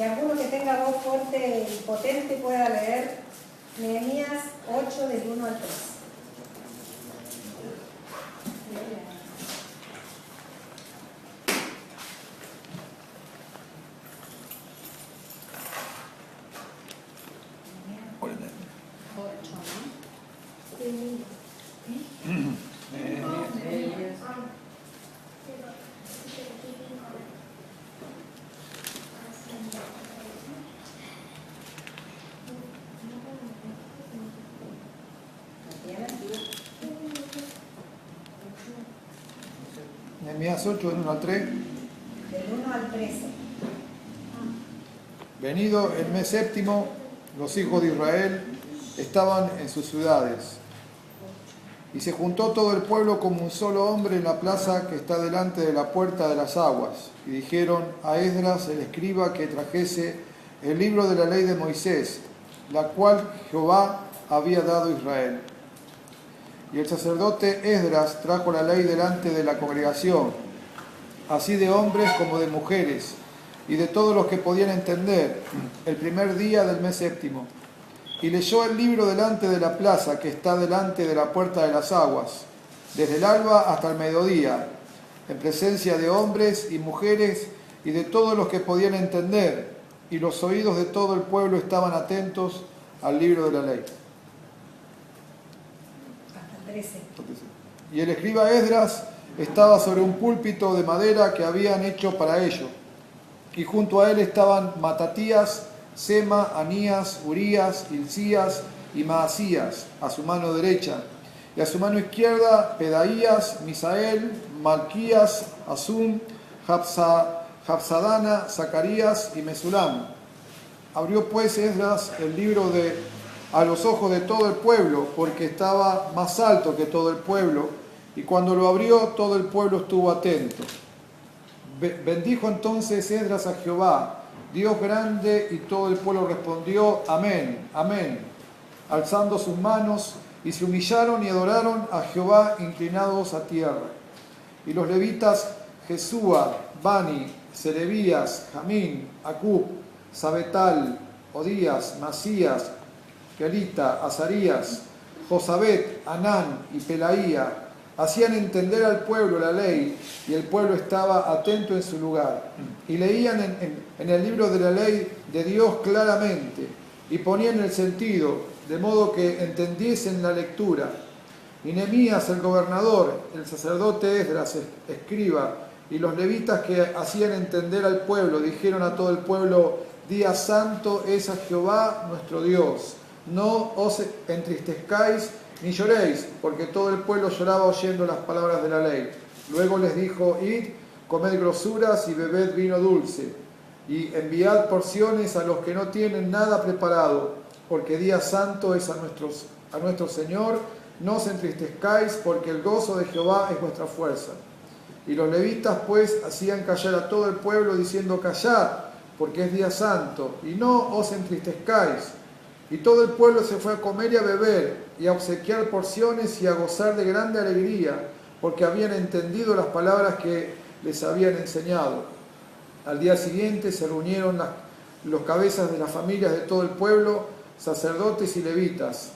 que alguno que tenga voz fuerte y potente pueda leer Nehemías 8 del 1 al 3. Nehemías 8, del 1 al 3. Del 1 al 13. Venido el mes séptimo, los hijos de Israel estaban en sus ciudades. Y se juntó todo el pueblo como un solo hombre en la plaza que está delante de la puerta de las aguas. Y dijeron a Esdras el escriba que trajese el libro de la ley de Moisés, la cual Jehová había dado a Israel. Y el sacerdote Esdras trajo la ley delante de la congregación, así de hombres como de mujeres, y de todos los que podían entender, el primer día del mes séptimo. Y leyó el libro delante de la plaza que está delante de la puerta de las aguas, desde el alba hasta el mediodía, en presencia de hombres y mujeres y de todos los que podían entender, y los oídos de todo el pueblo estaban atentos al libro de la ley. Hasta 13. Y el escriba Esdras estaba sobre un púlpito de madera que habían hecho para ello, y junto a él estaban Matatías, Sema, Anías, Urías, Hilcías y Maasías a su mano derecha, y a su mano izquierda Pedaías, Misael, Malquías, Asum, Jabsadana, Zacarías y Mesulam. Abrió pues Esdras el libro a los ojos de todo el pueblo, porque estaba más alto que todo el pueblo, y cuando lo abrió todo el pueblo estuvo atento. Bendijo entonces Esdras a Jehová, Dios grande, y todo el pueblo respondió, amén, amén, alzando sus manos, y se humillaron y adoraron a Jehová inclinados a tierra. Y los levitas Jesúa, Bani, Serebías, Jamín, Acub, Sabetal, Odías, Masías, Kelita, Azarías, Josabet, Anán y Pelaía hacían entender al pueblo la ley, y el pueblo estaba atento en su lugar. Y leían en el libro de la ley de Dios claramente, y ponían el sentido, de modo que entendiesen la lectura. Y Nehemías, el gobernador, el sacerdote Esdras, escriba, y los levitas que hacían entender al pueblo, dijeron a todo el pueblo, día santo es a Jehová nuestro Dios. No os entristezcáis ni lloréis, porque todo el pueblo lloraba oyendo las palabras de la ley. Luego les dijo, id, comed grosuras y bebed vino dulce, y enviad porciones a los que no tienen nada preparado, porque día santo es a nuestro Señor. No os entristezcáis, porque el gozo de Jehová es vuestra fuerza. Y los levitas pues hacían callar a todo el pueblo, diciendo, callad, porque es día santo, y no os entristezcáis. Y todo el pueblo se fue a comer y a beber, y a obsequiar porciones y a gozar de grande alegría, porque habían entendido las palabras que les habían enseñado. Al día siguiente se reunieron los cabezas de las familias de todo el pueblo, sacerdotes y levitas,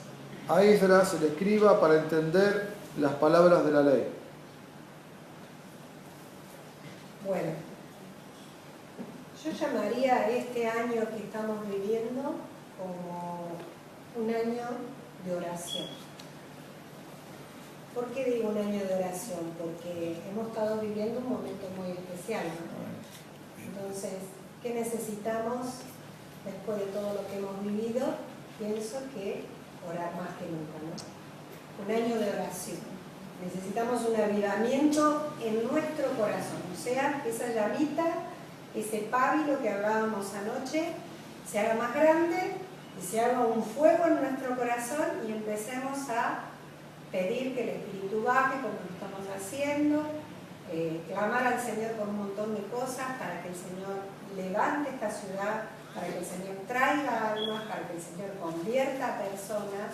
a Esdras el escriba, para entender las palabras de la ley. Bueno, yo llamaría a este año que estamos viviendo como un año de oración. ¿Por qué digo un año de oración? Porque hemos estado viviendo un momento muy especial, ¿no? Entonces, ¿qué necesitamos después de todo lo que hemos vivido? Pienso que orar más que nunca, ¿no? Un año de oración. Necesitamos un avivamiento en nuestro corazón, o sea, esa llamita, ese pábilo que hablábamos anoche, se haga más grande y se haga un fuego en nuestro corazón y empecemos a pedir que el Espíritu baje como lo estamos haciendo, clamar al Señor por un montón de cosas para que el Señor levante esta ciudad, para que el Señor traiga almas, para que el Señor convierta a personas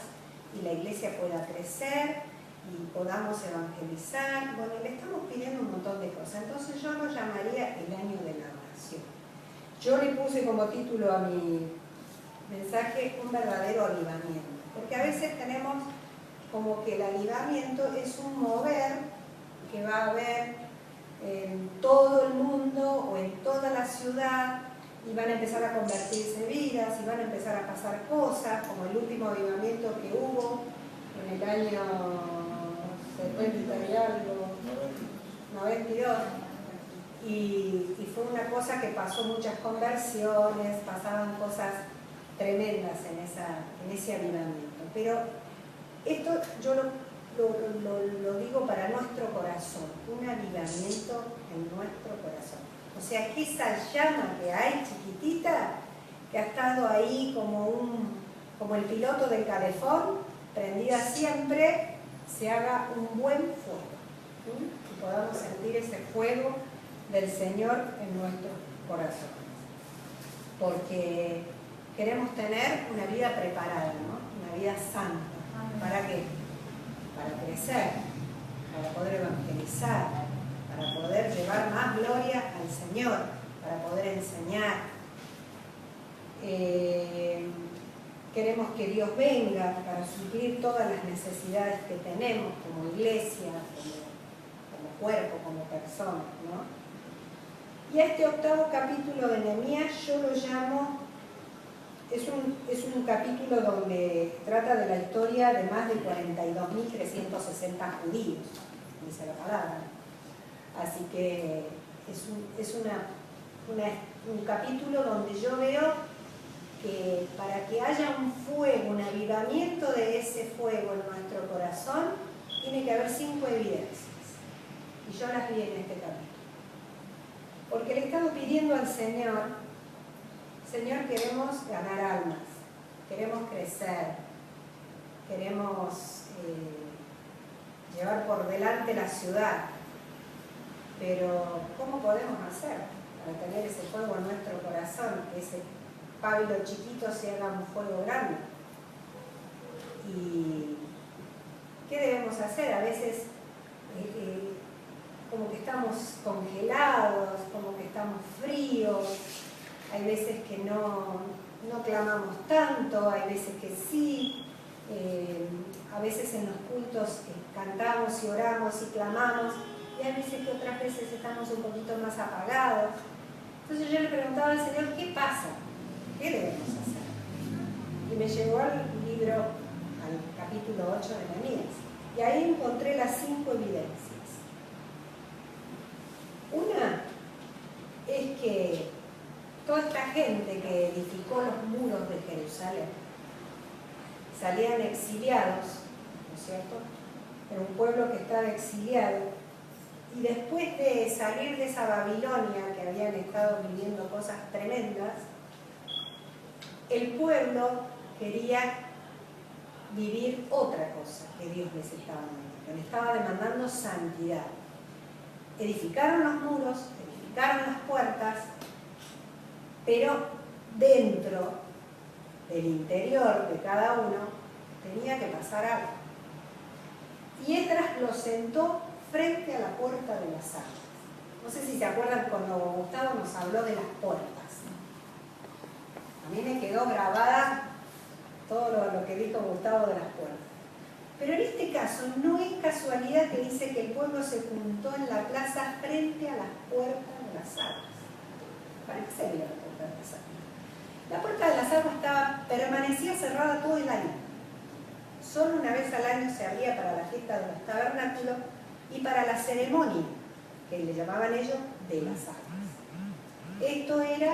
y la iglesia pueda crecer y podamos evangelizar. Bueno, le estamos pidiendo un montón de cosas, entonces yo lo llamaría el año de la oración. Yo le puse como título a mi mensaje un verdadero avivamiento, porque a veces tenemos como que el avivamiento es un mover que va a haber en todo el mundo o en toda la ciudad, y van a empezar a convertirse vidas y van a empezar a pasar cosas, como el último avivamiento que hubo en el año 70 y algo, 92. Y fue una cosa que pasó muchas conversiones, pasaban cosas tremendas en ese avivamiento. Pero esto yo lo digo para nuestro corazón, un avivamiento en nuestro corazón. O sea, que esa llama que hay chiquitita, que ha estado ahí como el piloto del calefón, prendida siempre, se haga un buen fuego. Y podamos sentir ese fuego del Señor en nuestros corazones. Porque queremos tener una vida preparada, ¿no? Una vida santa. ¿Para qué? Para crecer, para poder evangelizar, para poder llevar más gloria al Señor, para poder enseñar. Queremos que Dios venga para suplir todas las necesidades que tenemos como iglesia, como cuerpo, como persona, ¿no? Y a este octavo capítulo de Nehemías yo lo llamo, es un capítulo donde trata de la historia de más de 42.360 judíos, dice la palabra. Así que es un capítulo donde yo veo que para que haya un fuego, un avivamiento de ese fuego en nuestro corazón, tiene que haber 5 evidencias. Y yo las vi en este capítulo. Porque le he estado pidiendo al Señor, Señor, queremos ganar almas, queremos crecer, queremos llevar por delante la ciudad, pero ¿cómo podemos hacer para tener ese fuego en nuestro corazón, que ese pábilo chiquito se haga un fuego grande? ¿Y qué debemos hacer? A veces como que estamos congelados, como que estamos fríos, hay veces que no clamamos tanto, hay veces que sí, a veces en los cultos cantamos y oramos y clamamos, y hay veces que otras veces estamos un poquito más apagados. Entonces yo le preguntaba al Señor, ¿qué pasa? ¿Qué debemos hacer? Y me llevó al libro, al capítulo 8 de Nehemías, y ahí encontré las 5 evidencias. Una es que toda esta gente que edificó los muros de Jerusalén salían exiliados, ¿no es cierto? Era un pueblo que estaba exiliado, y después de salir de esa Babilonia, que habían estado viviendo cosas tremendas, el pueblo quería vivir otra cosa que Dios les estaba demandando. Les estaba demandando santidad. Edificaron los muros, edificaron las puertas, pero dentro del interior de cada uno tenía que pasar algo. Y Esdras lo sentó frente a la puerta de las aguas. No sé si se acuerdan cuando Gustavo nos habló de las puertas. A mí me quedó grabada todo lo que dijo Gustavo de las puertas. Pero en este caso no es casualidad que dice que el pueblo se juntó en la plaza frente a las puertas de las aguas. ¿Para qué sería la puerta de las aguas? La puerta de las aguas permanecía cerrada todo el año. Solo una vez al año se abría para la fiesta de los tabernáculos y para la ceremonia, que le llamaban ellos de las aguas. Esto era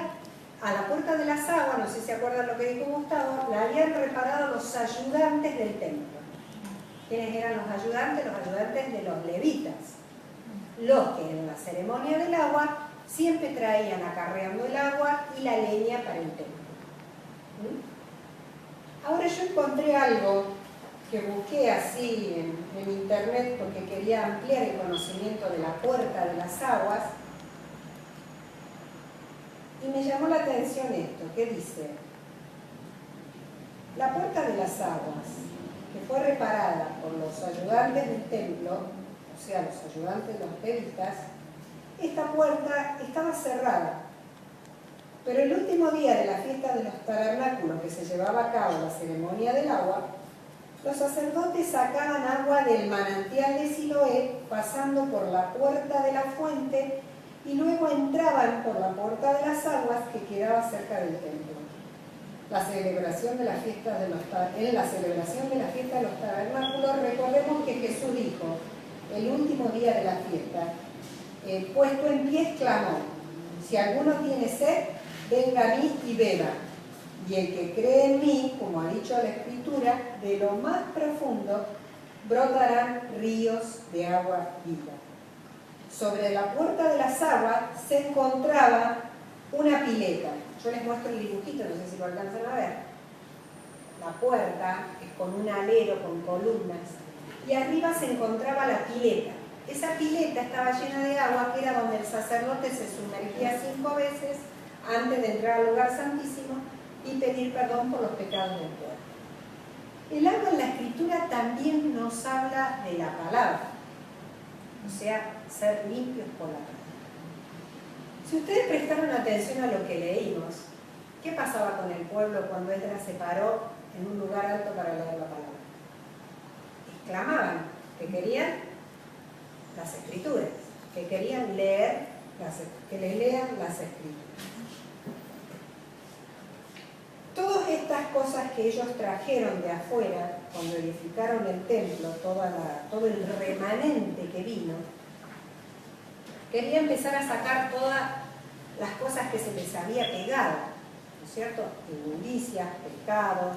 a la puerta de las aguas, no sé si se acuerdan lo que dijo Gustavo, la habían reparado los ayudantes del templo. ¿Quiénes eran los ayudantes? Los ayudantes de los levitas. Los que en la ceremonia del agua siempre traían acarreando el agua y la leña para el templo. Ahora yo encontré algo que busqué así en internet porque quería ampliar el conocimiento de la puerta de las aguas, y me llamó la atención esto, que dice: la puerta de las aguas, que fue reparada por los ayudantes del templo, o sea, los ayudantes de los levitas, esta puerta estaba cerrada Pero el último día de la fiesta de los tabernáculos, que se llevaba a cabo la ceremonia del agua, los sacerdotes sacaban agua del manantial de Siloé, pasando por la puerta de la fuente, y luego entraban por la puerta de las aguas que quedaba cerca del templo. En la celebración de la fiesta de los tabernáculos, recordemos que Jesús dijo, el último día de la fiesta, puesto en pie, exclamó: si alguno tiene sed, venga a mí y beba. Y el que cree en mí, como ha dicho la Escritura, de lo más profundo brotarán ríos de agua viva. Sobre la puerta de las aguas se encontraba una pileta. Yo les muestro el dibujito, no sé si lo alcanzan a ver. La puerta es con un alero, con columnas, y arriba se encontraba la pileta. Esa pileta estaba llena de agua, que era donde el sacerdote se sumergía 5 veces antes de entrar al lugar santísimo y pedir perdón por los pecados del pueblo. El agua en la Escritura también nos habla de la palabra, o sea, ser limpios por la palabra. Si ustedes prestaron atención a lo que leímos, ¿qué pasaba con el pueblo cuando Esdras se paró en un lugar alto para leer la palabra? Exclamaban que querían las Escrituras, que querían leer, que les lean las Escrituras. Todas estas cosas que ellos trajeron de afuera, cuando edificaron el templo, todo el remanente que vino, quería empezar a sacar todas las cosas que se les había pegado, ¿no es cierto? Inmundicias, pecados,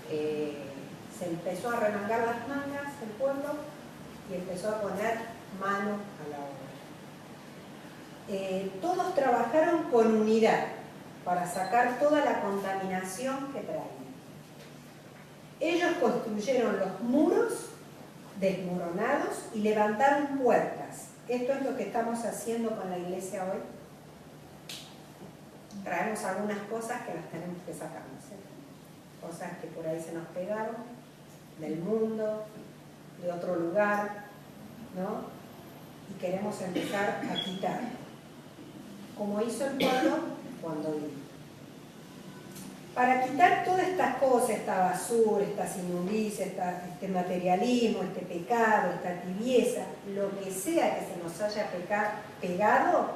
se empezó a remangar las mangas el pueblo y empezó a poner mano a la obra. Todos trabajaron con unidad para sacar toda la contaminación que traían. Ellos construyeron los muros desmoronados y levantaron puertas. Esto es lo que estamos haciendo con la iglesia hoy. Traemos algunas cosas que las tenemos que sacar, ¿no es cierto? Cosas que por ahí se nos pegaron, del mundo, de otro lugar, ¿no? Y queremos empezar a quitar, como hizo el pueblo cuando vino. Para quitar todas estas cosas, esta basura, estas inmundicias, este materialismo, este pecado, esta tibieza, lo que sea que se nos haya pegado,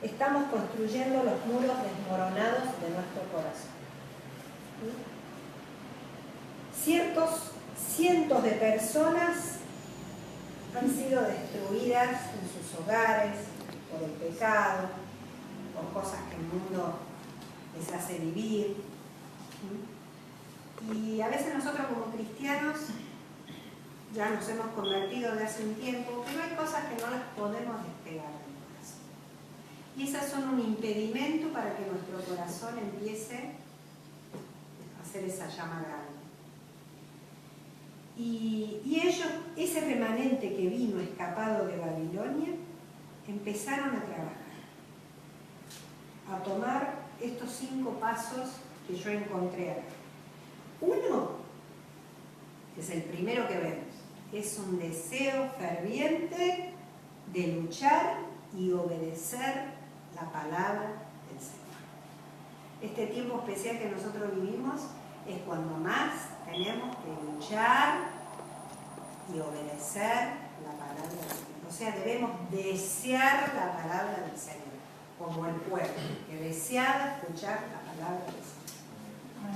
estamos construyendo los muros desmoronados de nuestro corazón. Cientos de personas han sido destruidas en sus hogares por el pecado, por cosas que el mundo les hace vivir. Y a veces nosotros como cristianos ya nos hemos convertido de hace un tiempo, pero hay cosas que no las podemos despegar del corazón. Y esas son un impedimento para que nuestro corazón empiece a hacer esa llama grande. Y ellos, ese remanente que vino escapado de Babilonia, empezaron a trabajar, a tomar estos 5 pasos que yo encontré acá. Uno, que es el primero que vemos, es un deseo ferviente de luchar y obedecer la palabra del Señor. Este tiempo especial que nosotros vivimos es cuando más tenemos que luchar y obedecer la palabra del Señor. O sea, debemos desear la palabra del Señor, como el pueblo, que deseaba escuchar la palabra del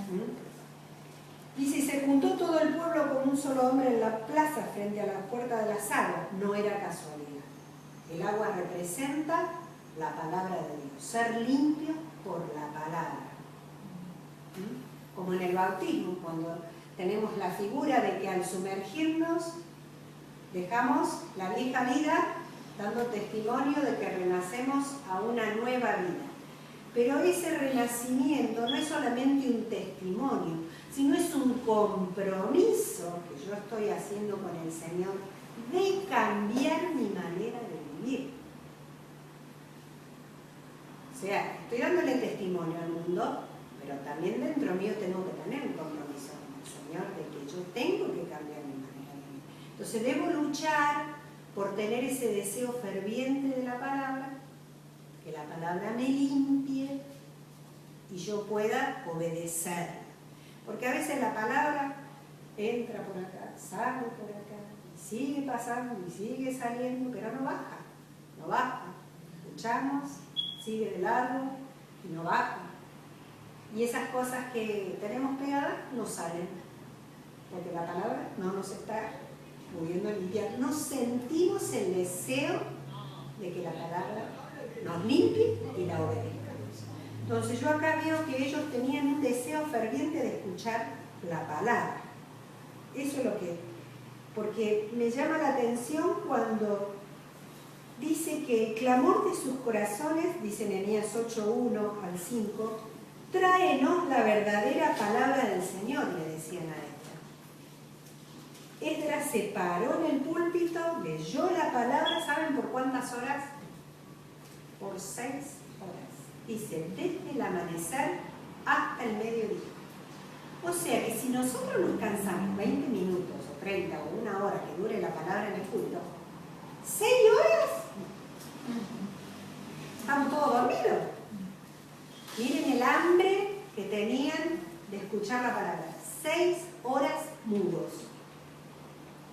Señor. Dice, se juntó todo el pueblo con un solo hombre en la plaza frente a la puerta de las aguas. No era casualidad. El agua representa la palabra de Dios, ser limpio por la palabra. Como en el bautismo, cuando tenemos la figura de que al sumergirnos dejamos la vieja vida dando testimonio de que renacemos a una nueva vida. Pero ese renacimiento no es solamente un testimonio, sino es un compromiso que yo estoy haciendo con el Señor de cambiar mi manera de vivir. O sea, estoy dándole testimonio al mundo, pero también dentro mío tengo que tener un compromiso con el Señor de que yo tengo que cambiar mi manera de vivir. Entonces debo luchar por tener ese deseo ferviente de la palabra, que la palabra me limpie, y yo pueda obedecerla. Porque a veces la palabra entra por acá, sale por acá, y sigue pasando y sigue saliendo, pero no baja, no baja. Escuchamos, sigue de largo y no baja. Y esas cosas que tenemos pegadas no salen, porque la palabra no nos está pudiendo limpiar. No sentimos el deseo de que la palabra nos limpie y la obedezcamos. Entonces yo acá veo que ellos tenían un deseo ferviente de escuchar la palabra. Eso es lo que... Porque me llama la atención cuando dice que el clamor de sus corazones, dice Nehemías 8:1 al 5, tráenos la verdadera palabra del Señor, le decían a Esdras. Esdras se paró en el púlpito, leyó la palabra, ¿saben por cuántas horas? Por 6 horas. Dice, desde el amanecer hasta el mediodía. O sea que si nosotros nos cansamos 20 minutos o 30 o 1 hora que dure la palabra en el culto, 6 horas, estamos todos dormidos. Miren el hambre que tenían de escuchar la palabra. 6 horas mudos.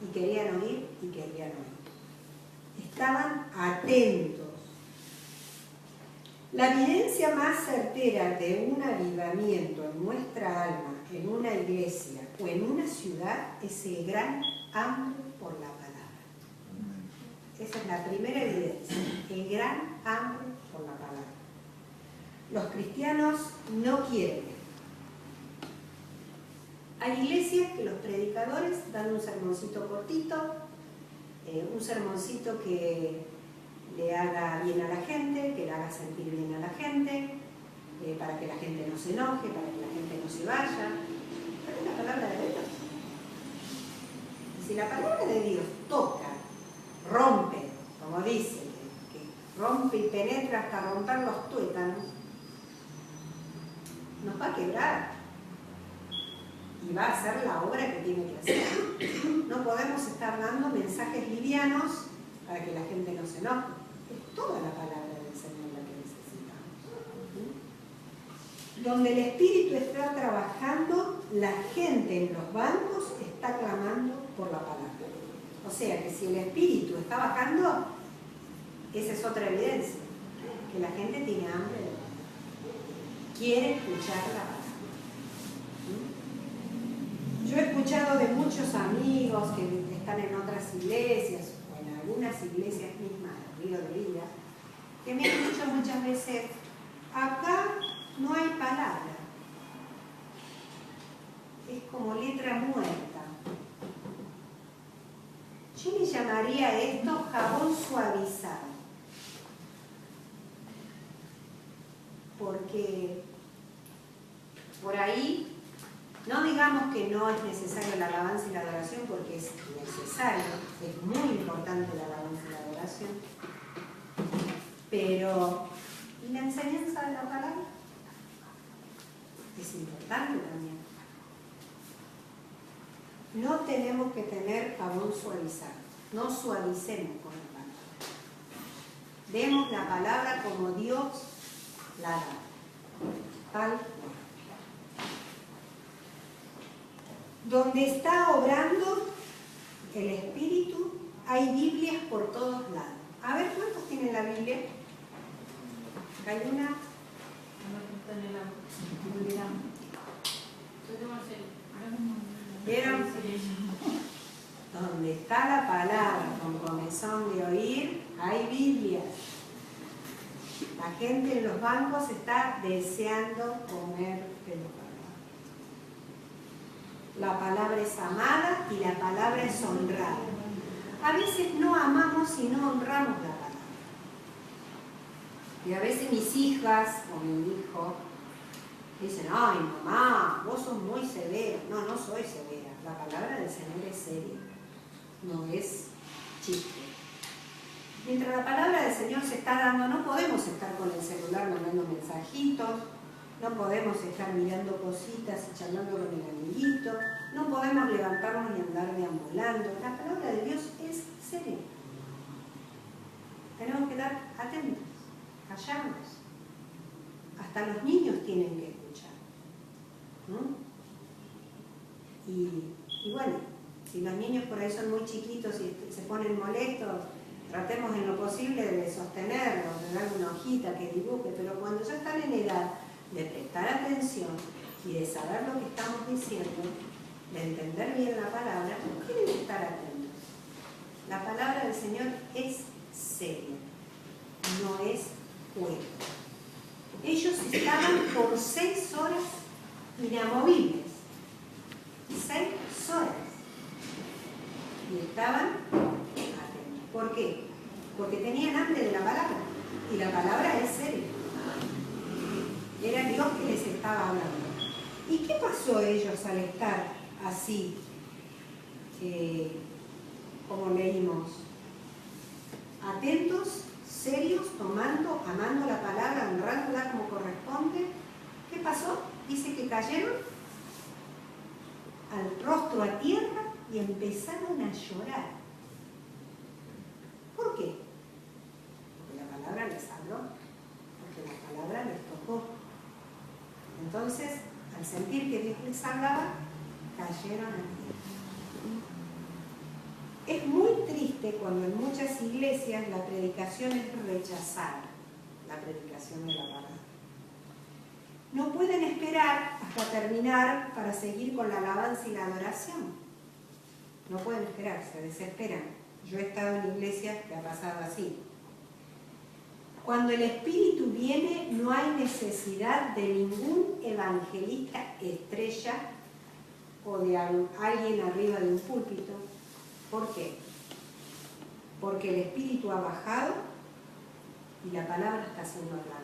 Y querían oír y querían oír. Estaban atentos. La evidencia más certera de un avivamiento en nuestra alma, en una iglesia o en una ciudad es el gran hambre por la palabra. Esa es la primera evidencia, el gran hambre por la palabra. Los cristianos no quieren. Hay iglesias que los predicadores dan un sermoncito cortito, un sermoncito que le haga bien a la gente, que le haga sentir bien a la gente, para que la gente no se enoje, para que la gente no se vaya. Pero es la palabra de Dios. Y si la palabra de Dios toca, rompe, como dice, que rompe y penetra hasta romper los tuétanos, nos va a quebrar y va a hacer la obra que tiene que hacer. No podemos estar dando mensajes livianos para que la gente no se enoje. Es toda la palabra del Señor la que necesitamos. Donde el Espíritu está trabajando, la gente en los bancos está clamando por la palabra. O sea que si el Espíritu está bajando, esa es otra evidencia, que la gente tiene hambre de palabra. Quiere escuchar la palabra. Yo he escuchado de muchos amigos que están en otras iglesias, o en algunas iglesias mismas, Río de Vida, que me han dicho muchas veces, acá no hay palabra, es como letra muerta. Yo le llamaría a esto jabón suavizado, porque por ahí, no digamos que no es necesario la alabanza y la adoración, porque es necesario, es muy importante la alabanza y la adoración, pero ¿y la enseñanza de la palabra? Es importante también. No tenemos que tener jabón suavizado, no suavicemos con la palabra. Demos la palabra como Dios la da, tal cual. Donde está obrando el Espíritu, hay Biblias por todos lados. A ver, ¿cuántos tienen la Biblia? ¿Hay una? ¿Vieron? Donde está la palabra con comezón de oír, hay Biblias. La gente en los bancos está deseando comer de los bancos. La palabra es amada y la palabra es honrada. A veces no amamos y no honramos la palabra. Y a veces mis hijas o mi hijo dicen, ay mamá, vos sos muy severa. No, no soy severa. La palabra del Señor es seria, no es chiste. Mientras la palabra del Señor se está dando, no podemos estar con el celular mandando mensajitos, no podemos estar mirando cositas y charlando con el amiguito, no podemos levantarnos y andar deambulando. La palabra de Dios es seria. Tenemos que estar atentos, callarnos, hasta los niños tienen que escuchar. ¿No? Y bueno, si los niños por ahí son muy chiquitos y se ponen molestos, tratemos en lo posible de sostenerlos, de darle una hojita que dibuje, pero cuando ya están en edad de prestar atención y de saber lo que estamos diciendo, de entender bien la palabra, tienen que estar atentos. La palabra del Señor es seria, no es juego. Ellos estaban por 6 horas inamovibles. 6 horas. Y estaban atentos. ¿Por qué? Porque tenían hambre de la palabra. Y la palabra es seria. Era Dios que les estaba hablando. ¿Y qué pasó ellos al estar así, como leímos? Atentos, serios, amando la palabra, honrándola como corresponde. ¿Qué pasó? Dice que cayeron al rostro a tierra y empezaron a llorar. ¿Por qué? Porque la palabra les habló, porque la palabra les tocó. Entonces, al sentir que Dios les hablaba, cayeron a tierra. Es muy triste cuando en muchas iglesias la predicación es rechazada, la predicación de la palabra. No pueden esperar hasta terminar para seguir con la alabanza y la adoración. No pueden esperar, se desesperan. Yo he estado en iglesias que ha pasado así. Cuando el Espíritu viene, no hay necesidad de ningún evangelista estrella o de alguien arriba de un púlpito. ¿Por qué? Porque el Espíritu ha bajado y la palabra está siendo hablada.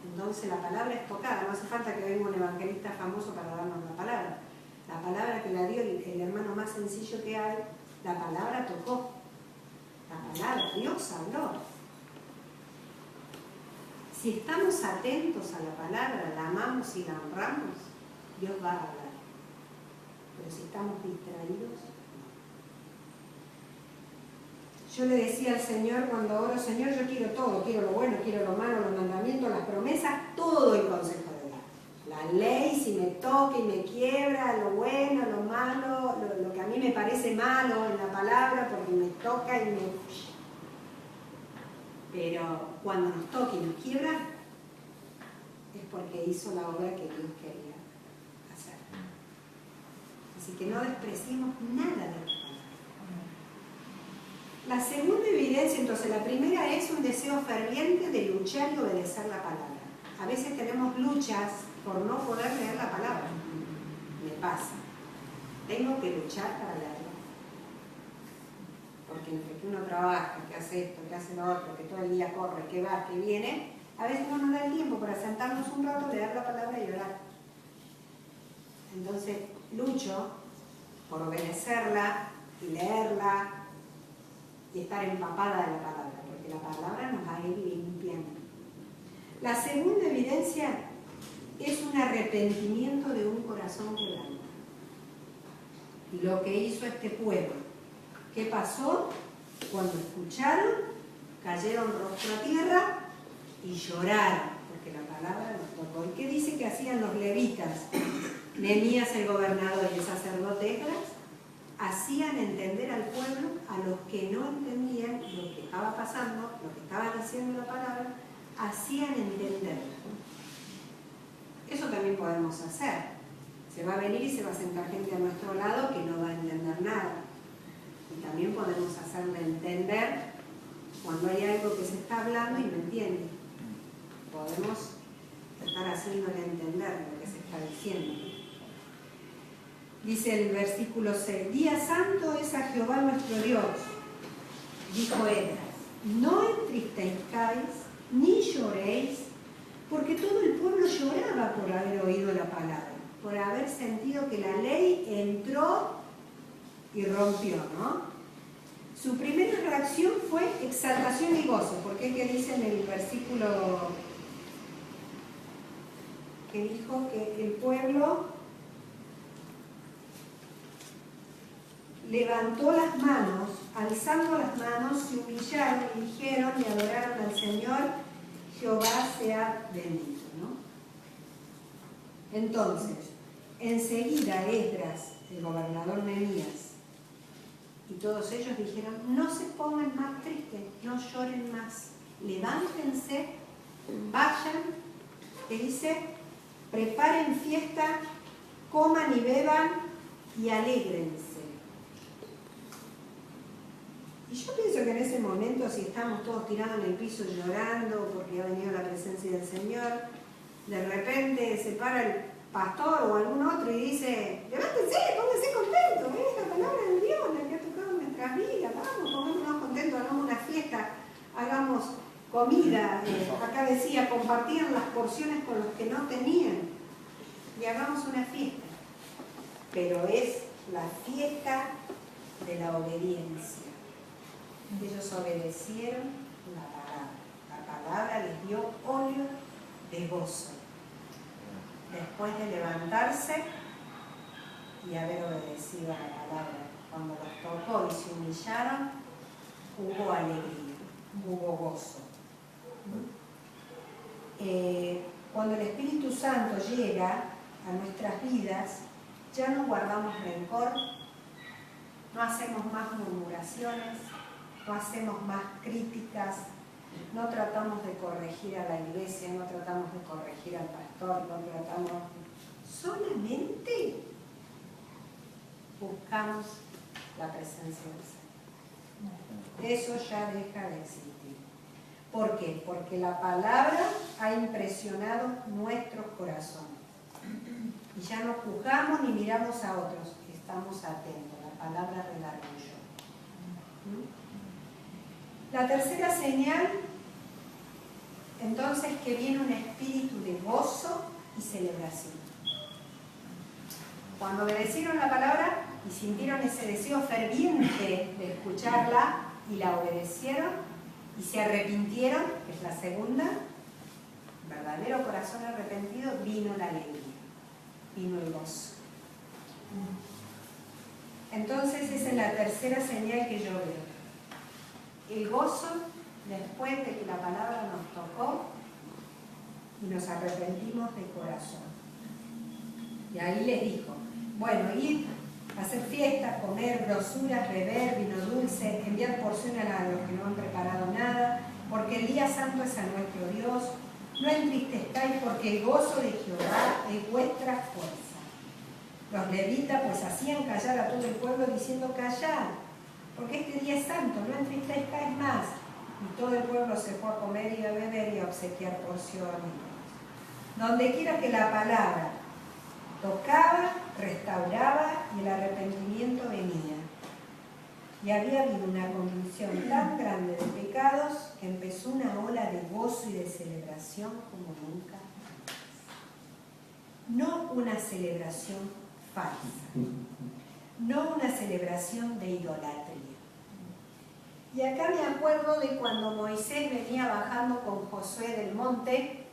Entonces la palabra es tocada, no hace falta que venga un evangelista famoso para darnos la palabra. La palabra que la dio el hermano más sencillo que hay, la palabra tocó. La palabra, Dios habló. Si estamos atentos a la palabra, la amamos y la honramos, Dios va a hablar. Pero si estamos distraídos, yo le decía al Señor cuando oro, Señor, yo quiero todo, quiero lo bueno, quiero lo malo, los mandamientos, las promesas, todo el consejo de Dios. La ley, si me toca y me quiebra, lo bueno, lo malo, lo que a mí me parece malo en la palabra, porque me toca y me... Pero cuando nos toca y nos quiebra, es porque hizo la obra que Dios quería hacer. Así que no despreciemos nada de la palabra. La segunda evidencia, entonces, la primera es un deseo ferviente de luchar y obedecer la palabra. A veces tenemos luchas por no poder leer la palabra. Me pasa. Tengo que luchar para leerla. Porque entre que uno trabaja, que hace esto, que hace lo otro, que todo el día corre, que va, que viene, a veces no nos da el tiempo para sentarnos un rato, leer la palabra y orar. Entonces, lucho por obedecerla y leerla y estar empapada de la palabra, porque la palabra nos va a ir limpiando. La segunda evidencia es un arrepentimiento de un corazón quebrantado. Y lo que hizo este pueblo. ¿Qué pasó? Cuando escucharon, cayeron rostro a tierra y lloraron, porque la palabra nos tocó. ¿Y qué dice que hacían los levitas? Nehemías el gobernador y el sacerdote Esdras hacían entender al pueblo, a los que no entendían lo que estaba pasando, lo que estaba diciendo la palabra, hacían entender. Eso también podemos hacer. Se va a venir y se va a sentar gente a nuestro lado que no va a entender nada. Y también podemos hacerle entender cuando hay algo que se está hablando y no entiende. Podemos estar haciéndole entender lo que se está diciendo. Dice el versículo 6, Día santo es a Jehová nuestro Dios, dijo Esdras, no entristezcáis ni lloréis, porque todo el pueblo lloraba por haber oído la palabra, por haber sentido que la ley entró y rompió, ¿no? Su primera reacción fue exaltación y gozo, porque es que dice en el versículo que dijo que el pueblo levantó las manos, alzando las manos, se humillaron y dijeron y adoraron al Señor Jehová sea bendito, ¿no? Entonces, enseguida Esdras, el gobernador Nehemías, y todos ellos dijeron, no se pongan más tristes, no lloren más, levántense, vayan, que dice, preparen fiesta, coman y beban y alégrense. Y yo pienso que en ese momento, si estamos todos tirados en el piso llorando porque ha venido la presencia del Señor, de repente se para el pastor o algún otro y dice, levántense, pónganse contentos, es la palabra de Dios la que ha tocado nuestras vidas, vamos, pongámonos contentos, hagamos una fiesta, hagamos comida, acá decía, compartían las porciones con los que no tenían y hagamos una fiesta. Pero es la fiesta de la obediencia. Ellos obedecieron la palabra. La palabra les dio óleo de gozo. Después de levantarse y haber obedecido a la palabra. Cuando los tocó y se humillaron, hubo alegría, hubo gozo. Cuando el Espíritu Santo llega a nuestras vidas, ya no guardamos rencor, no hacemos más murmuraciones, no hacemos más críticas, no tratamos de corregir a la iglesia, no tratamos de corregir al pastor, no tratamos, solamente buscamos la presencia del Señor. Eso ya deja de existir. ¿Por qué? Porque la palabra ha impresionado nuestros corazones. Y ya no juzgamos ni miramos a otros, estamos atentos, la palabra redarguyó. La tercera señal, entonces, que viene un espíritu de gozo y celebración. Cuando obedecieron la palabra y sintieron ese deseo ferviente de escucharla y la obedecieron y se arrepintieron, que es la segunda, verdadero corazón arrepentido, vino la alegría, vino el gozo. Entonces esa es la tercera señal que yo veo. El gozo después de que la palabra nos tocó y nos arrepentimos de corazón. Y ahí les dijo, bueno, ir a hacer fiestas, comer grosuras, beber vino dulce, enviar porciones a los que no han preparado nada, porque el día santo es a nuestro Dios. No entristezcáis porque el gozo de Jehová es vuestra fuerza. Los levitas pues hacían callar a todo el pueblo diciendo callad, porque este día es santo, no entristezcáis más. Y todo el pueblo se fue a comer y a beber y a obsequiar porciones. Donde quiera que la palabra tocaba, restauraba y el arrepentimiento venía. Y había habido una convicción tan grande de pecados que empezó una ola de gozo y de celebración como nunca antes. No una celebración falsa, no una celebración de idolatría. Y acá me acuerdo de cuando Moisés venía bajando con Josué del monte,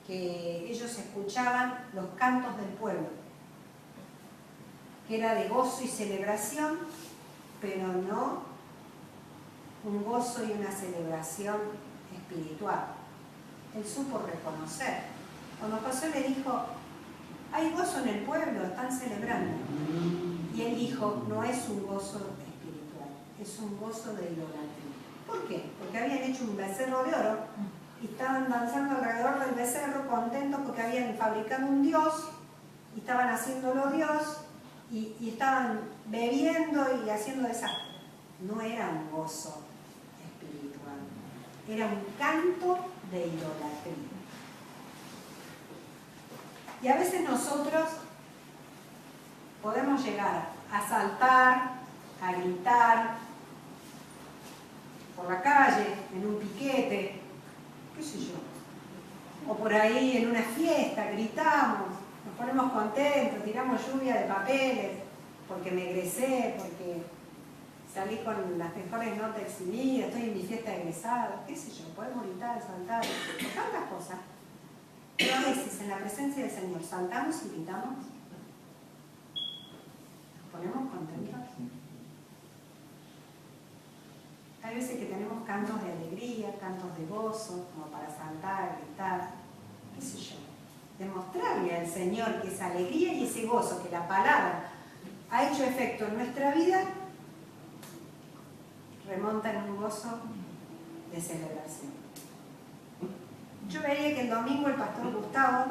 que ellos escuchaban los cantos del pueblo, que era de gozo y celebración, pero no un gozo y una celebración espiritual. Él supo reconocer. Cuando Josué le dijo, hay gozo en el pueblo, están celebrando. Y él dijo, no es un gozo espiritual, es un gozo de idolatría. ¿Por qué? Porque habían hecho un becerro de oro y estaban danzando alrededor del becerro contentos porque habían fabricado un dios y estaban haciéndolo dios y estaban bebiendo y haciendo desastre. No era un gozo espiritual, era un canto de idolatría. Y a veces nosotros podemos llegar a saltar, a gritar por la calle, en un piquete, qué sé yo, o por ahí en una fiesta, gritamos, nos ponemos contentos, tiramos lluvia de papeles, porque me egresé, porque salí con las mejores notas exhibidas, estoy en mi fiesta de egresado, qué sé yo, podemos gritar, saltar, tantas cosas. Pero a veces en la presencia del Señor saltamos y gritamos, nos ponemos contentos. Hay veces que tenemos cantos de alegría, cantos de gozo, como para saltar, gritar, qué sé yo. Demostrarle al Señor que esa alegría y ese gozo, que la palabra ha hecho efecto en nuestra vida, remonta en un gozo de celebración. Yo veía que el domingo el pastor Gustavo,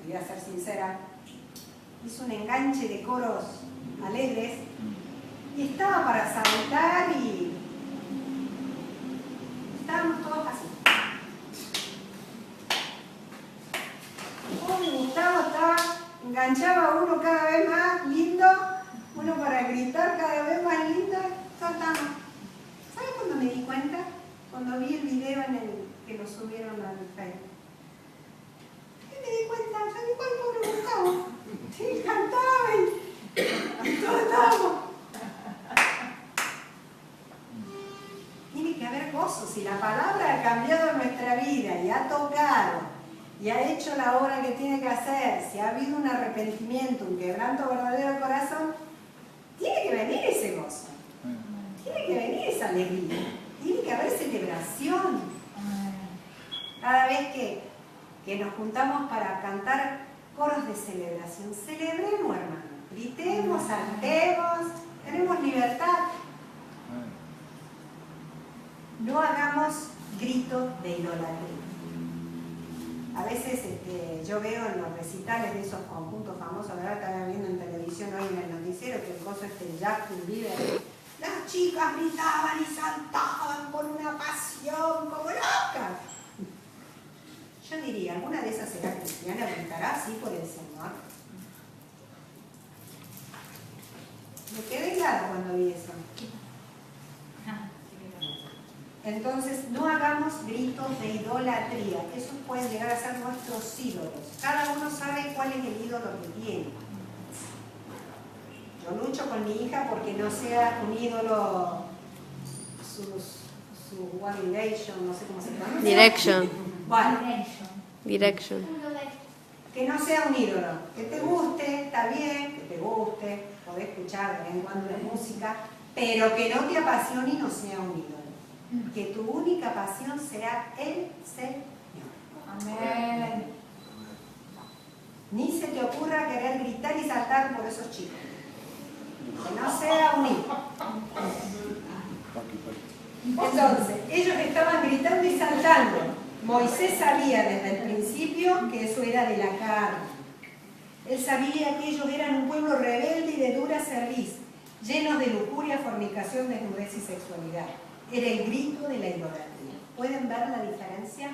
voy a ser sincera, hizo un enganche de coros alegres y estaba para saltar y estábamos todos así. Gustavo estaba, enganchaba a uno cada vez más lindo, uno para gritar cada vez más lindo, saltamos. ¿Sabes cuándo me di cuenta? Cuando vi el video en el que lo subieron al Facebook. Y me di cuenta, yo digo, el pobre Gustavo, sí, cantaba y todos estábamos. Tiene que haber gozo, si la palabra ha cambiado nuestra vida y ha tocado y ha hecho la obra que tiene que hacer, si ha habido un arrepentimiento, un quebranto verdadero del corazón, tiene que venir ese gozo, tiene que venir esa alegría, tiene que haber celebración. Cada vez que nos juntamos para cantar coros de celebración, celebremos, hermanos, gritemos, saltemos, tenemos libertad. No hagamos gritos de idolatría. A veces yo veo en los recitales de esos conjuntos famosos, ahora estaba viendo en televisión hoy en el noticiero que el coso Justin Bieber, las chicas gritaban y saltaban con una pasión como locas. Yo diría, ¿alguna de esas será cristiana? ¿Gritará así por el Señor? Me quedé helada cuando vi eso. Entonces, no hagamos gritos de idolatría. Esos pueden llegar a ser nuestros ídolos. Cada uno sabe cuál es el ídolo que tiene. Yo lucho con mi hija porque no sea un ídolo, su One Direction, no sé cómo se llama. Direction. Bueno, Direction. que no sea un ídolo. Que te guste, está bien, que te guste, podés escuchar de vez en cuando la música, pero que no te apasione y no sea un ídolo. Que tu única pasión sea el Señor. Amén. Ni se te ocurra querer gritar y saltar por esos chicos. Que no sea un ídolo. Entonces, ellos estaban gritando y saltando. Moisés sabía desde el principio que eso era de la carne. Él sabía que ellos eran un pueblo rebelde y de dura cerviz, llenos de lujuria, fornicación, desnudez y sexualidad. Era el grito de la idolatría. ¿Pueden ver la diferencia?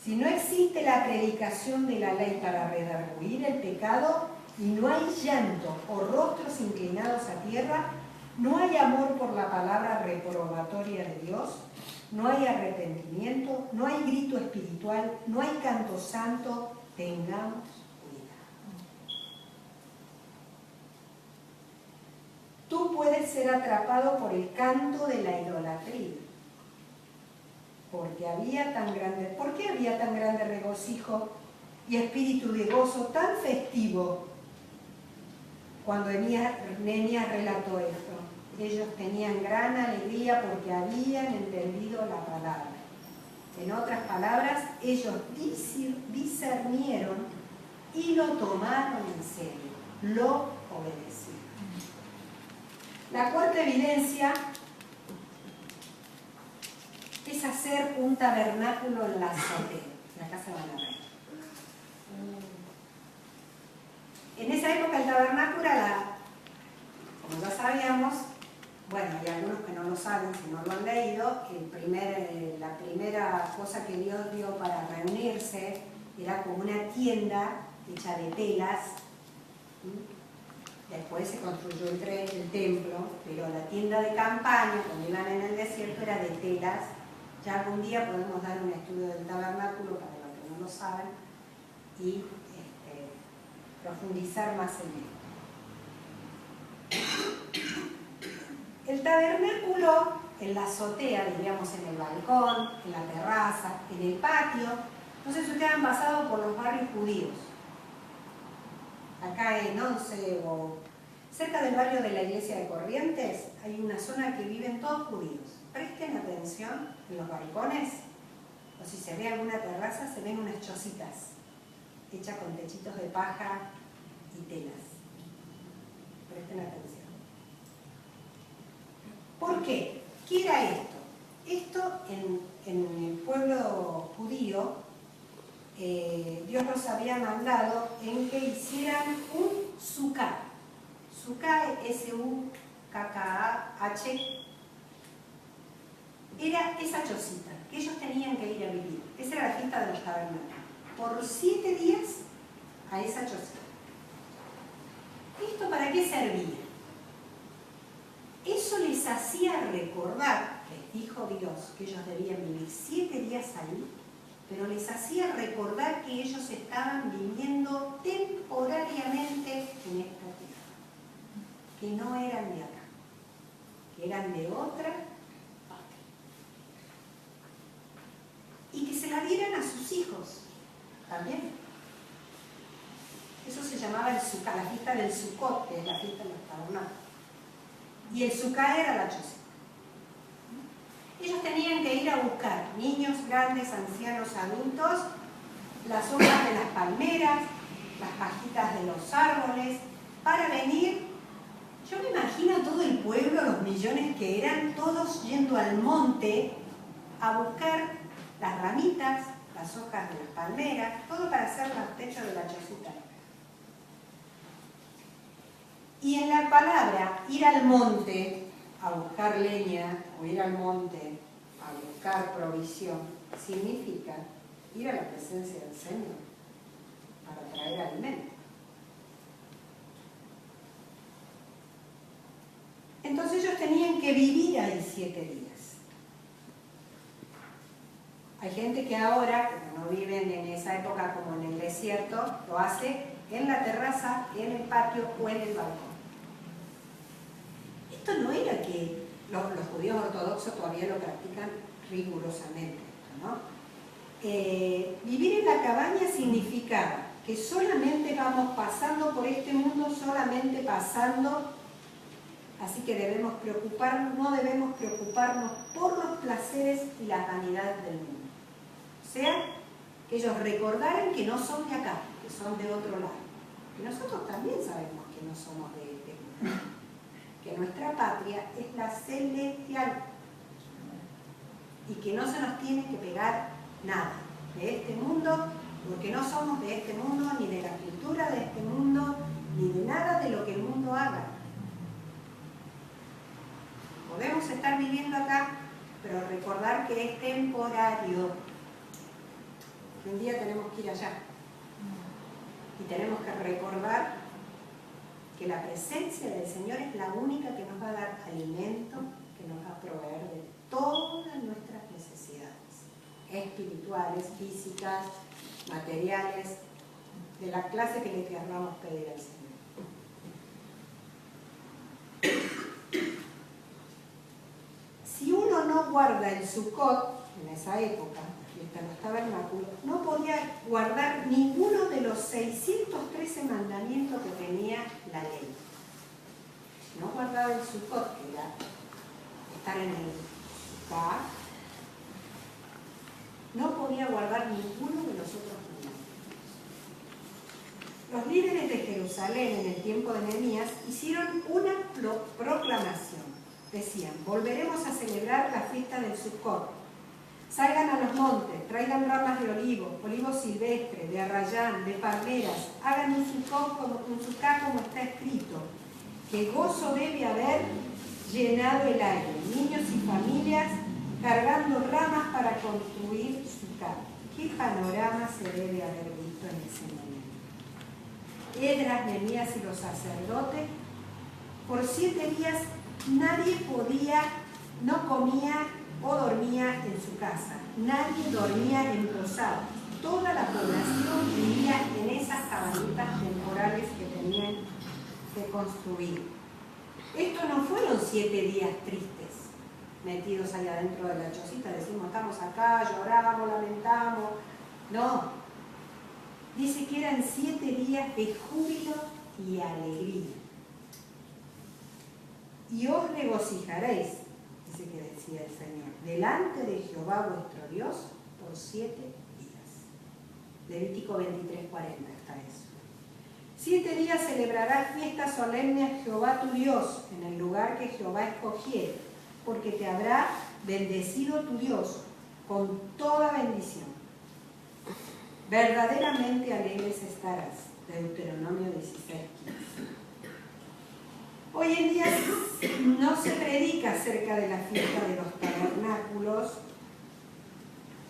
Si no existe la predicación de la ley para redarguir el pecado y no hay llanto o rostros inclinados a tierra, no hay amor por la palabra reprobatoria de Dios, no hay arrepentimiento, no hay grito espiritual, no hay canto santo, tengamos cuidado. Tú puedes ser atrapado por el canto de la idolatría. ¿Por qué había tan grande regocijo y espíritu de gozo tan festivo cuando Nehemías relató esto? Ellos tenían gran alegría porque habían entendido la palabra. En otras palabras, ellos discernieron y lo tomaron en serio, lo obedecieron. La cuarta evidencia es hacer un tabernáculo en la azotea, la casa de la reina. En esa época el tabernáculo era, como ya sabíamos, bueno, hay algunos que no lo saben, si no lo han leído, la primera cosa que Dios dio para reunirse era como una tienda hecha de telas. Después se construyó el templo, pero la tienda de campaña, cuando iban en el desierto, era de telas. Ya algún día podemos dar un estudio del tabernáculo para los que no lo saben y profundizar más en esto. El tabernáculo en la azotea, diríamos en el balcón, en la terraza, en el patio, no sé si ustedes han pasado por los barrios judíos. Acá en Once o cerca del barrio de la iglesia de Corrientes hay una zona que viven todos judíos. presten atención, en los balcones, o si se ve alguna terraza, se ven unas chocitas hechas con techitos de paja y telas. Presten atención. ¿Por qué? ¿Qué era esto? Esto en el pueblo judío, Dios los había mandado en que hicieran un sukkah. Sukkah, S-U-K-K-A-H, era esa chocita que ellos tenían que ir a vivir. Esa era la fiesta de los tabernáculos. Por 7 días a esa chocita. ¿Esto para qué servía? Eso les hacía recordar, les dijo Dios, que ellos debían vivir 7 días ahí, pero les hacía recordar que ellos estaban viviendo temporariamente en esta tierra, que no eran de acá, que eran de otra patria. Y que se la dieran a sus hijos también. Eso se llamaba el Sukkah, la fiesta del Sukkot, que es la fiesta de los tabernáculos. Y el Sukkah era la chocita. Ellos tenían que ir a buscar, niños, grandes, ancianos, adultos, las hojas de las palmeras, las pajitas de los árboles, para venir. Yo me imagino a todo el pueblo, los millones que eran, todos yendo al monte a buscar las ramitas, las hojas de las palmeras, todo para hacer los techos de la chocita. Y en la palabra ir al monte a buscar leña o ir al monte a buscar provisión significa ir a la presencia del Señor para traer alimento. Entonces ellos tenían que vivir ahí 7 días. Hay gente que ahora, como no viven en esa época como en el desierto, lo hace en la terraza, en el patio o en el balcón. Esto no era que los judíos ortodoxos todavía lo practican rigurosamente, ¿no? Vivir en la cabaña significaba que solamente vamos pasando por este mundo, solamente pasando, así que debemos preocuparnos, no debemos preocuparnos por los placeres y las vanidades del mundo. O sea, que ellos recordaran que no son de acá, que son de otro lado. Que nosotros también sabemos que no somos de este mundo. Que nuestra patria es la celestial y que no se nos tiene que pegar nada de este mundo, porque no somos de este mundo, ni de la cultura de este mundo, ni de nada de lo que el mundo haga. Podemos estar viviendo acá, pero recordar que es temporario. Que un día tenemos que ir allá y tenemos que recordar que la presencia del Señor es la única que nos va a dar alimento, que nos va a proveer de todas nuestras necesidades, espirituales, físicas, materiales, de la clase que le queramos pedir al Señor. Si uno no guarda el Sukkot, en esa época, en los tabernáculos, no podía guardar ninguno de los 613 mandamientos que tenía la ley. Si no guardaba el Sukkot, que era estar en el Sukkah, no podía guardar ninguno de los otros mandamientos. Los líderes de Jerusalén en el tiempo de Nehemías hicieron una proclamación. Decían: volveremos a celebrar la fiesta del Sukkot. Salgan a los montes, traigan ramas de olivo, olivo silvestre, de arrayán, de palmeras, hagan un sukkah como está escrito, que gozo debe haber llenado el aire, niños y familias cargando ramas para construir sukkah. ¿Qué panorama se debe haber visto en ese momento? Esdras, Nehemías y los sacerdotes, por 7 días nadie podía, no comía o dormía en su casa. Nadie dormía en posadas. Toda la población vivía en esas cabañitas temporales que tenían que construir. Estos no fueron 7 días tristes, metidos allá adentro de la chocita, decimos estamos acá, lloramos, lamentamos. No. Dice que eran 7 días de júbilo y alegría. Y os regocijaréis, dice que decía el Señor, delante de Jehová vuestro Dios por 7 días. Levítico 23:40 está eso. 7 días celebrarás fiesta solemne a Jehová tu Dios en el lugar que Jehová escogiere, porque te habrá bendecido tu Dios con toda bendición. Verdaderamente alegres estarás. Deuteronomio 16:15. Hoy en día no se predica acerca de la fiesta de los tabernáculos,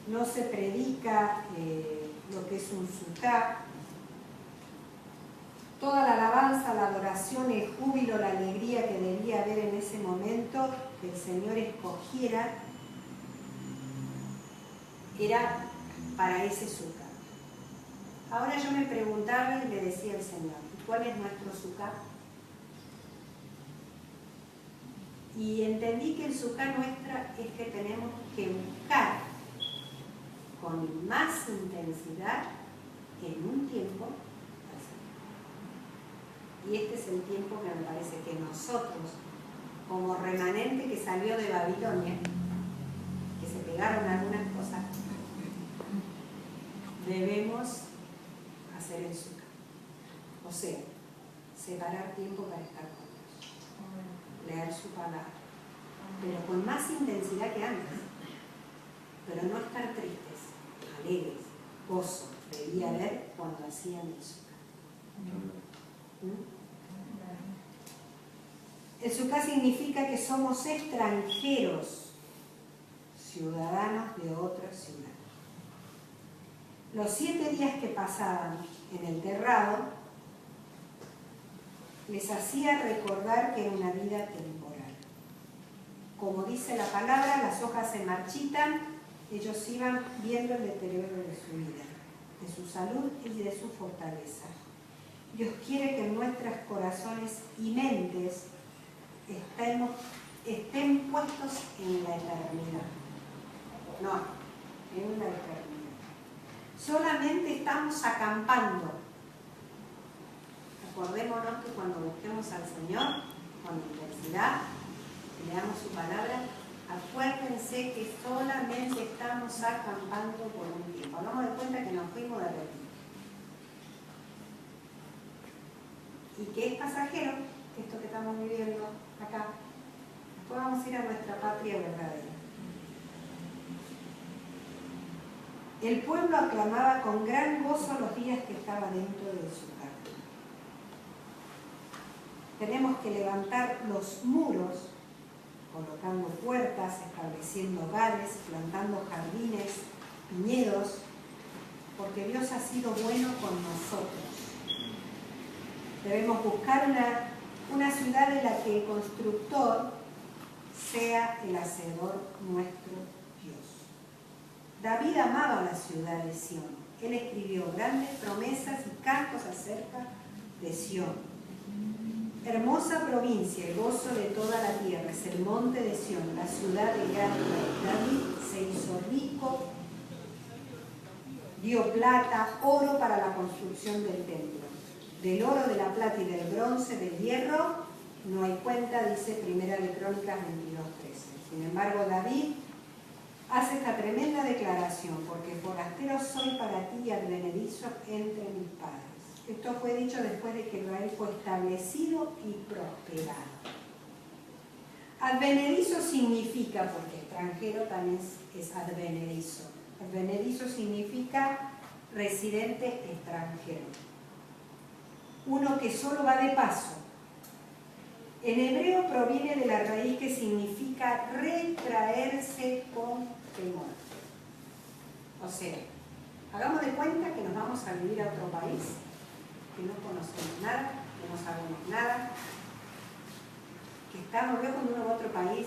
no se predica lo que es un Sukkah. Toda la alabanza, la adoración, el júbilo, la alegría que debía haber en ese momento que el Señor escogiera era para ese Sukkah. Ahora yo me preguntaba y le decía al Señor, ¿cuál es nuestro Sukkah? Y entendí que el Sukkah nuestra es que tenemos que buscar con más intensidad en un tiempo al Señor. Y este es el tiempo que me parece que nosotros, como remanente que salió de Babilonia, que se pegaron algunas cosas, debemos hacer el Sukkah. O sea, separar tiempo para estar con Dios, leer su palabra, pero con más intensidad que antes, pero no estar tristes, alegres, gozo, debía haber cuando hacían el Sukkah. El Sukkah significa que somos extranjeros, ciudadanos de otra ciudad. Los 7 días que pasaban en el terrado les hacía recordar que era una vida temporal. Como dice la palabra, las hojas se marchitan, ellos iban viendo el deterioro de su vida, de su salud y de su fortaleza. Dios quiere que en nuestros corazones y mentes estén puestos en la eternidad. No, en la eternidad. Solamente estamos acampando. Acordémonos que cuando busquemos al Señor con intensidad, leamos su palabra, acuérdense que solamente estamos acampando por un tiempo. Hagamos de cuenta que nos fuimos de retiro. Y que es pasajero, esto que estamos viviendo acá. Después vamos a ir a nuestra patria verdadera. El pueblo aclamaba con gran gozo los días que estaba dentro de su casa. Tenemos que levantar los muros, colocando puertas, estableciendo hogares, plantando jardines, viñedos, porque Dios ha sido bueno con nosotros. Debemos buscar una ciudad en la que el constructor sea el hacedor nuestro Dios. David amaba la ciudad de Sión. Él escribió grandes promesas y cantos acerca de Sión. Hermosa provincia, el gozo de toda la tierra, es el monte de Sión, la ciudad de gran rey. David se hizo rico, dio plata, oro para la construcción del templo. Del oro, de la plata y del bronce, del hierro, no hay cuenta, dice Primera de Crónicas 22:13. Sin embargo, David hace esta tremenda declaración, porque forastero soy para ti y advenedizo entre mis padres. Esto fue dicho después de que Israel fue establecido y prosperado. Advenedizo significa, porque extranjero también es advenedizo. Advenedizo significa residente extranjero. Uno que solo va de paso. En hebreo proviene de la raíz que significa retraerse con temor. O sea, hagamos de cuenta que nos vamos a vivir a otro país, que no conocemos nada, que no sabemos nada, que estamos, veo cuando uno va a otro país,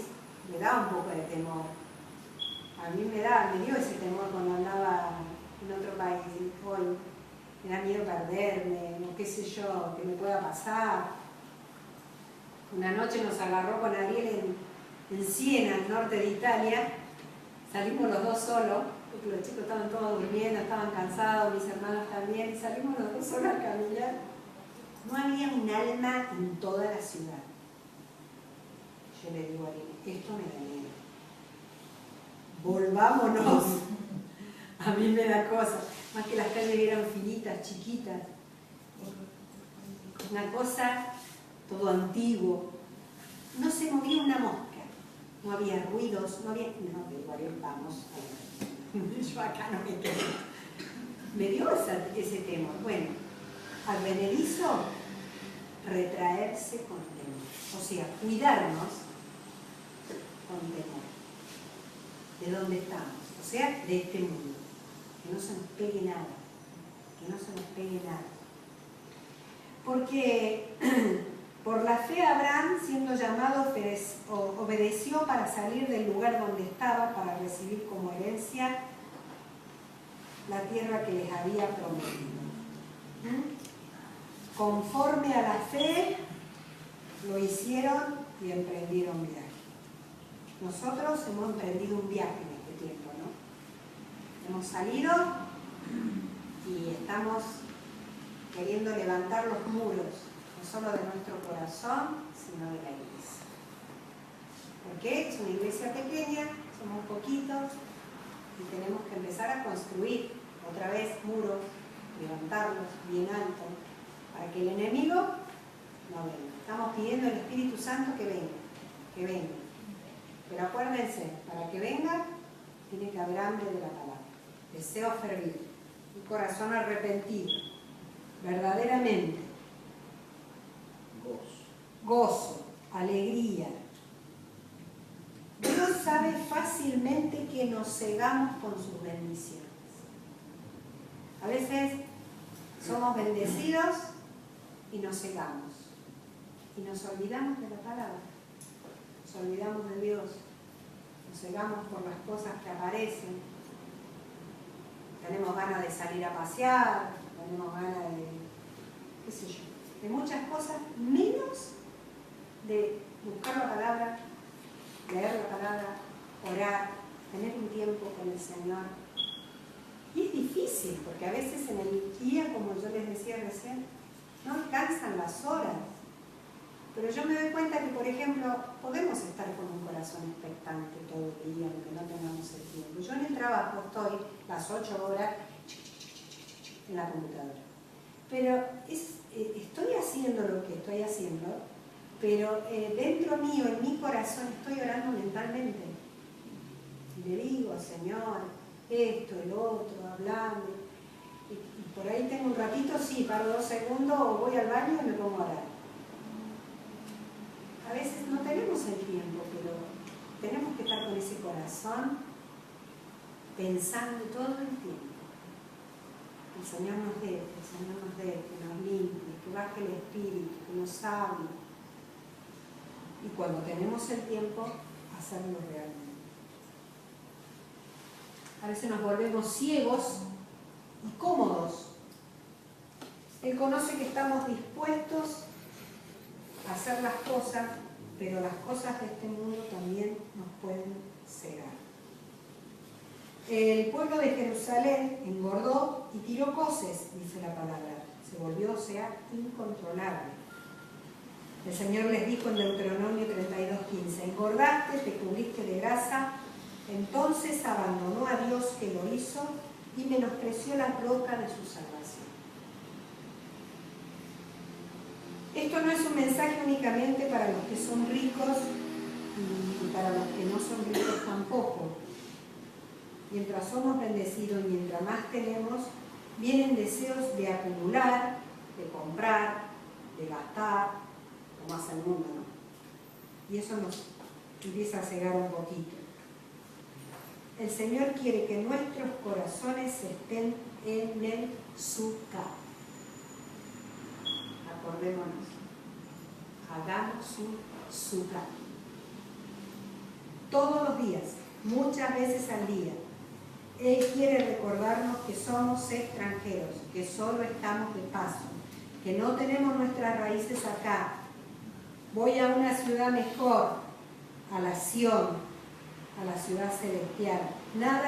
le da un poco de temor. A mí me dio ese temor cuando andaba en otro país, hoy me da miedo perderme, no qué sé yo, que me pueda pasar. Una noche nos agarró con Ariel en Siena, al norte de Italia, salimos los dos solos, porque los chicos estaban todos durmiendo, estaban cansados, mis hermanos también, y salimos los dos solos a caminar. No había un alma en toda la ciudad. Yo le digo a Ariel, esto me da miedo. volvámonos. A mí me da cosa, más que las calles eran finitas, chiquitas, una cosa, todo antiguo, no se movía una mosca, no había ruidos, no, igual vamos, yo acá no me quedo. Me dio ese temor. Bueno, advenedizo, retraerse con temor, o sea, cuidarnos con temor de dónde estamos, o sea, de este mundo, que no se nos pegue nada, que no se nos pegue nada. Porque por la fe Abraham, siendo llamado, obedeció para salir del lugar donde estaba, para recibir como herencia la tierra que les había prometido. Conforme a la fe, lo hicieron y emprendieron viaje. Nosotros hemos emprendido un viaje en este tiempo, ¿no? Hemos salido y estamos queriendo levantar los muros, no solo de nuestro corazón, sino de la iglesia. Porque es una iglesia pequeña, somos poquitos y tenemos que empezar a construir otra vez muros, levantarlos bien alto, para que el enemigo no venga. Estamos pidiendo al Espíritu Santo que venga, que venga. Pero acuérdense, para que venga, tiene que haber hambre de la palabra, deseo ferviente, un corazón arrepentido, verdaderamente, gozo, alegría. Dios sabe fácilmente que nos cegamos con sus bendiciones. A veces somos bendecidos y nos cegamos y nos olvidamos de la palabra, nos olvidamos de Dios, nos cegamos por las cosas que aparecen. Tenemos ganas de salir a pasear, tenemos ganas de, qué sé yo, de muchas cosas, menos de buscar la palabra, leer la palabra, orar, tener un tiempo con el Señor. Y es difícil, porque a veces en el día, como yo les decía recién, no alcanzan las horas. Pero yo me doy cuenta que, por ejemplo, podemos estar con un corazón expectante todo el día, aunque no tengamos el tiempo. Yo en el trabajo estoy las 8 horas en la computadora. Pero estoy haciendo lo que estoy haciendo, pero dentro mío, en mi corazón, estoy orando mentalmente. Y le digo, Señor, esto, el otro, hablando. Y por ahí tengo un ratito, sí, paro 2 segundos, o voy al baño y me pongo a orar. A veces no tenemos el tiempo, pero tenemos que estar con ese corazón pensando todo el tiempo. El Señor nos dé, que nos limpie, que baje el Espíritu, que nos hable. Y cuando tenemos el tiempo, hacerlo realmente. A veces nos volvemos ciegos y cómodos. Él conoce que estamos dispuestos a hacer las cosas, pero las cosas de este mundo también nos pueden cegar. El pueblo de Jerusalén engordó y tiró coces, dice la palabra. Se volvió, o sea, incontrolable. El Señor les dijo en Deuteronomio 32:15, engordaste, te cubriste de grasa, entonces abandonó a Dios que lo hizo y menospreció la roca de su salvación. Esto no es un mensaje únicamente para los que son ricos y para los que no son ricos tampoco. Mientras somos bendecidos y mientras más tenemos, vienen deseos de acumular, de comprar, de gastar, como hace el mundo, ¿no? Y eso nos empieza a cegar un poquito. El Señor quiere que nuestros corazones estén en el Sukkah. Acordémonos, hagamos un Sukkah. Todos los días, muchas veces al día. Él quiere recordarnos que somos extranjeros, que solo estamos de paso, que no tenemos nuestras raíces acá. Voy a una ciudad mejor, a la Sión, a la ciudad celestial. Nada